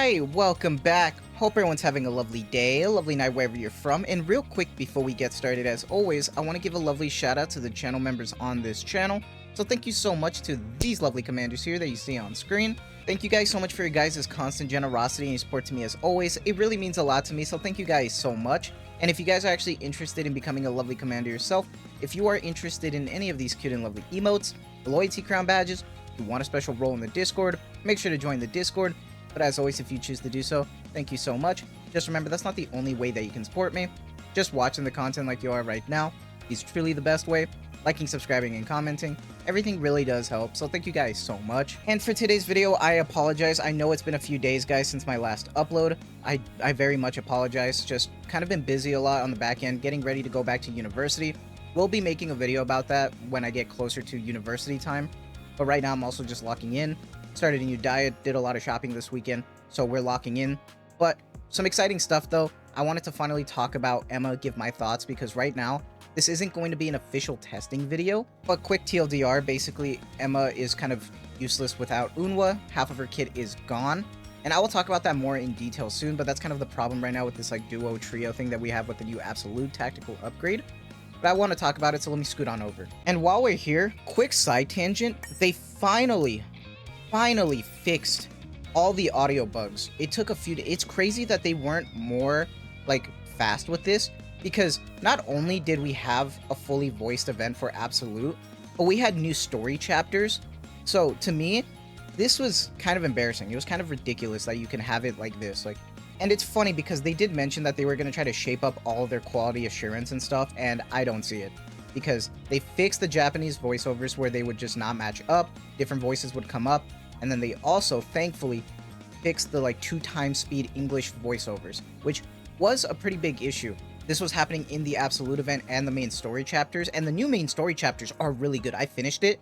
Alright, welcome back. Hope everyone's having a lovely day, a lovely night wherever you're from. And real quick before we get started, as always, I want to give a lovely shout out to the channel members on this channel. So thank you so much to these lovely commanders here that you see on screen. Thank you guys so much for your guys' constant generosity and your support to me as always. It really means a lot to me, so thank you guys so much. And if you guys are actually interested in becoming a lovely commander yourself, if you are interested in any of these cute and lovely emotes, loyalty crown badges, you want a special role in the Discord, make sure to join the Discord. But as always, if you choose to do so, thank you so much. Just remember, that's not the only way that you can support me. Just watching the content like you are right now is truly the best way. Liking, subscribing, and commenting, everything really does help, so thank you guys so much. And for today's video, I apologize. I know it's been a few days, guys, since my last upload. I very much apologize. Just kind of been busy a lot on the back end, getting ready to go back to university. We'll be making a video about that when I get closer to university time. But right now, I'm also just locking in. Started a new diet, did a lot of shopping this weekend, so we're locking in. But some exciting stuff though. I wanted to finally talk about Eunwha, give my thoughts, because right now this isn't going to be an official testing video. But quick TLDR, basically Eunwha is kind of useless without Eunwha. Half of her kit is gone, and I will talk about that more in detail soon. But that's kind of the problem right now with this like duo trio thing that we have with the new absolute tactical upgrade. But I want to talk about it, so let me scoot on over. And while we're here, quick side tangent, they finally fixed all the audio bugs. It took a few days. It's crazy that they weren't more like fast with this, because not only did we have a fully voiced event for absolute, but we had new story chapters. So to me, this was kind of embarrassing. It was kind of ridiculous that you can have it like this. And it's funny because they did mention that they were going to try to shape up all of their quality assurance and stuff, and I don't see it, because they fixed the Japanese voiceovers where they would just not match up, different voices would come up, and then they also thankfully fixed the like 2x speed English voiceovers, which was a pretty big issue. This was happening in the absolute event and the main story chapters, and the new main story chapters are really good. I finished it.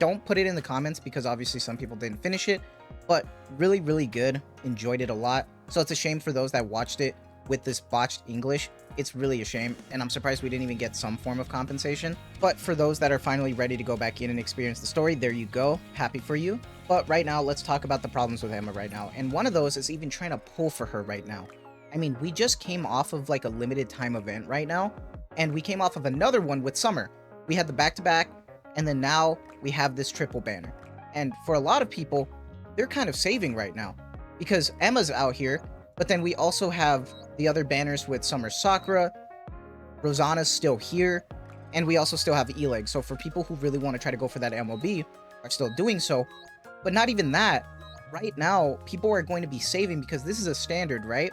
Don't put it in the comments because obviously some people didn't finish it, but really good. Enjoyed it a lot. So it's a shame for those that watched it with this botched English. It's really a shame, and I'm surprised we didn't even get some form of compensation. But for those that are finally ready to go back in and experience the story, there you go. Happy for you. But right now, let's talk about the problems with Eunwha right now. And one of those is even trying to pull for her right now. I mean, we just came off of like a limited time event right now, and we came off of another one with Summer. We had the back-to-back, and then now we have this triple banner. And for a lot of people, they're kind of saving right now, because Eunwha's out here, but then we also have the other banners with Summer Sakura, Rosanna's still here, and we also still have E-Leg. So for people who really want to try to go for that MLB, are still doing so. But not even that. Right now, people are going to be saving because this is a standard, right?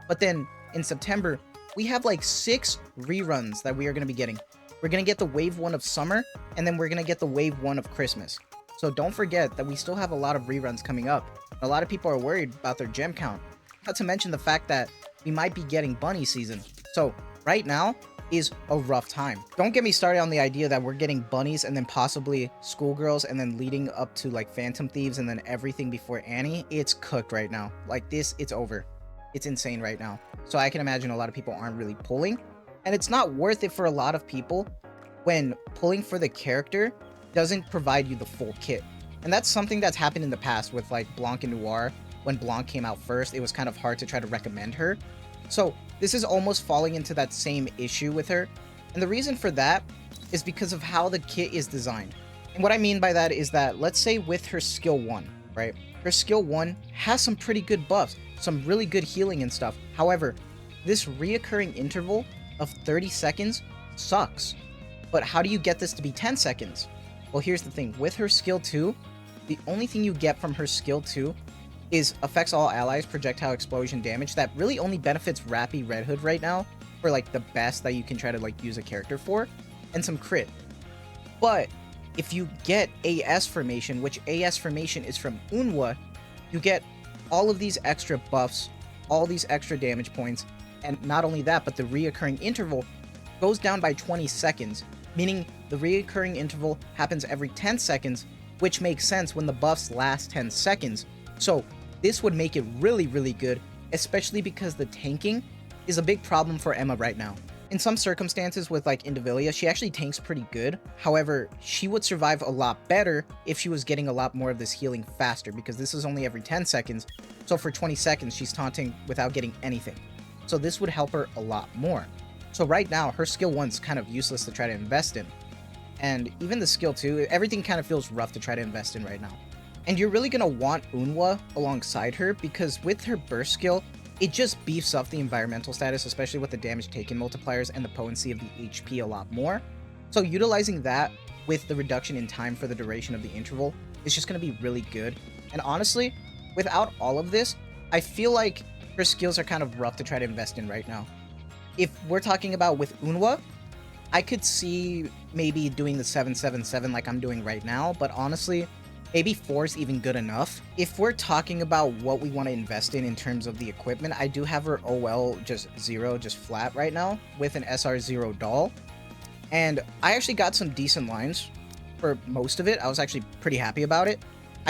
But then in September, we have like 6 reruns that we are going to be getting. We're going to get the Wave 1 of Summer, and then we're going to get the Wave 1 of Christmas. So don't forget that we still have a lot of reruns coming up. A lot of people are worried about their gem count. Not to mention the fact that we might be getting bunny season. So right now is a rough time. Don't get me started on the idea that we're getting bunnies and then possibly schoolgirls and then leading up to like Phantom Thieves and then everything before Annie. It's cooked right now. Like this, it's over. It's insane right now. So I can imagine a lot of people aren't really pulling. And it's not worth it for a lot of people when pulling for the character doesn't provide you the full kit. And that's something that's happened in the past with like Blanc and Noir. When Blanc came out first, it was kind of hard to try to recommend her. So this is almost falling into that same issue with her. And the reason for that is because of how the kit is designed. And what I mean by that is that, let's say with her skill 1, right? Her skill 1 has some pretty good buffs, some really good healing and stuff. However, this reoccurring interval of 30 seconds sucks. But how do you get this to be 10 seconds? Well, here's the thing. With her skill 2, the only thing you get from her skill 2 is affects all allies projectile explosion damage. That really only benefits Rappy Red Hood right now for like the best that you can try to like use a character for, and some crit. But if you get AS formation, which AS formation is from Eunwha, you get all of these extra buffs, all these extra damage points, and not only that, but the reoccurring interval goes down by 20 seconds, meaning the reoccurring interval happens every 10 seconds, which makes sense when the buffs last 10 seconds. So this would make it really good, especially because the tanking is a big problem for Eunwha right now. In some circumstances with like Indivilia, she actually tanks pretty good. However, she would survive a lot better if she was getting a lot more of this healing faster, because this is only every 10 seconds. So for 20 seconds, she's taunting without getting anything. So this would help her a lot more. So right now, her skill 1's kind of useless to try to invest in. And even the skill 2, everything kind of feels rough to try to invest in right now. And you're really going to want Eunwha alongside her, because with her burst skill, it just beefs up the environmental status, especially with the damage taken multipliers and the potency of the HP a lot more. So utilizing that with the reduction in time for the duration of the interval is just going to be really good. And honestly, without all of this, I feel like her skills are kind of rough to try to invest in right now. If we're talking about with Eunwha, I could see maybe doing the 777 like I'm doing right now, but honestly, maybe 4 is even good enough. If we're talking about what we want to invest in terms of the equipment, I do have her OL just 0, just flat right now with an SR0 doll. And I actually got some decent lines for most of it. I was actually pretty happy about it.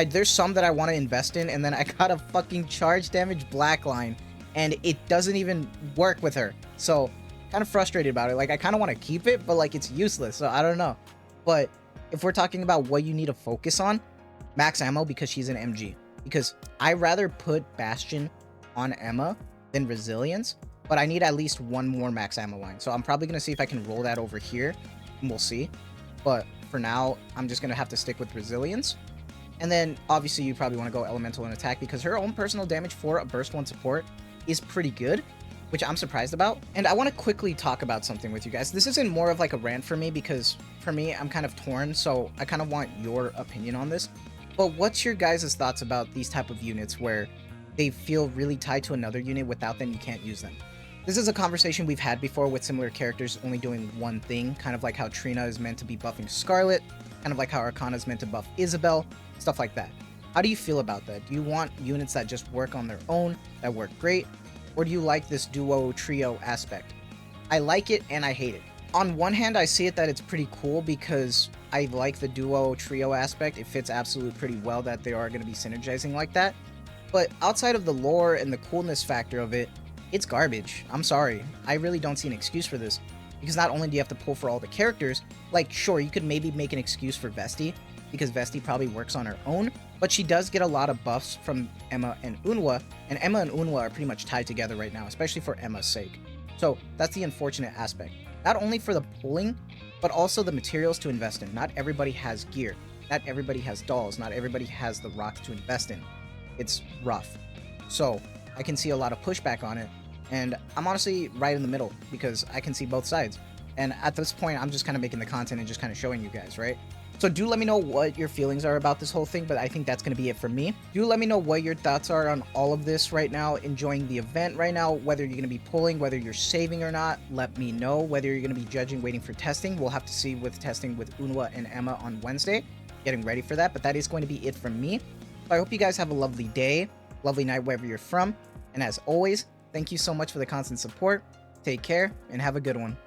There's some that I want to invest in, and then I got a fucking charge damage black line, and it doesn't even work with her. So kind of frustrated about it. Like, I kind of want to keep it, but like it's useless. So I don't know. But if we're talking about what you need to focus on, max ammo, because she's an MG. Because I rather put Bastion on Emma than Resilience, but I need at least one more max ammo line. So I'm probably going to see if I can roll that over here, and we'll see. But for now, I'm just going to have to stick with Resilience. And then obviously you probably want to go Elemental and Attack, because her own personal damage for a burst 1 support is pretty good, which I'm surprised about. And I want to quickly talk about something with you guys. This isn't more of like a rant for me, because for me, I'm kind of torn, so I kind of want your opinion on this. But what's your guys' thoughts about these type of units where they feel really tied to another unit, without them you can't use them? This is a conversation we've had before with similar characters only doing one thing, kind of like how Trina is meant to be buffing Scarlet, kind of like how Arcana is meant to buff Isabel, stuff like that. How do you feel about that? Do you want units that just work on their own, that work great? Or do you like this duo trio aspect? I like it and I hate it. On one hand, I see it that it's pretty cool, because I like the duo trio aspect. It fits absolutely pretty well that they are going to be synergizing like that. But outside of the lore and the coolness factor of it, it's garbage. I'm sorry. I really don't see an excuse for this. Because not only do you have to pull for all the characters, like sure, you could maybe make an excuse for Vesti, because Vesti probably works on her own, but she does get a lot of buffs from Emma and Eunwha, and Emma and Eunwha are pretty much tied together right now, especially for Emma's sake. So that's the unfortunate aspect. Not only for the pulling, but also the materials to invest in. Not everybody has gear. Not everybody has dolls. Not everybody has the rocks to invest in. It's rough. So I can see a lot of pushback on it, and I'm honestly right in the middle, because I can see both sides. And at this point, I'm just kind of making the content and just kind of showing you guys, right? So do let me know what your feelings are about this whole thing, but I think that's going to be it for me. Do let me know what your thoughts are on all of this right now, enjoying the event right now, whether you're going to be pulling, whether you're saving or not. Let me know whether you're going to be judging, waiting for testing. We'll have to see with testing with Eunwha and Emma on Wednesday, getting ready for that, but that is going to be it from me. So I hope you guys have a lovely day, lovely night wherever you're from, and as always, thank you so much for the constant support. Take care and have a good one.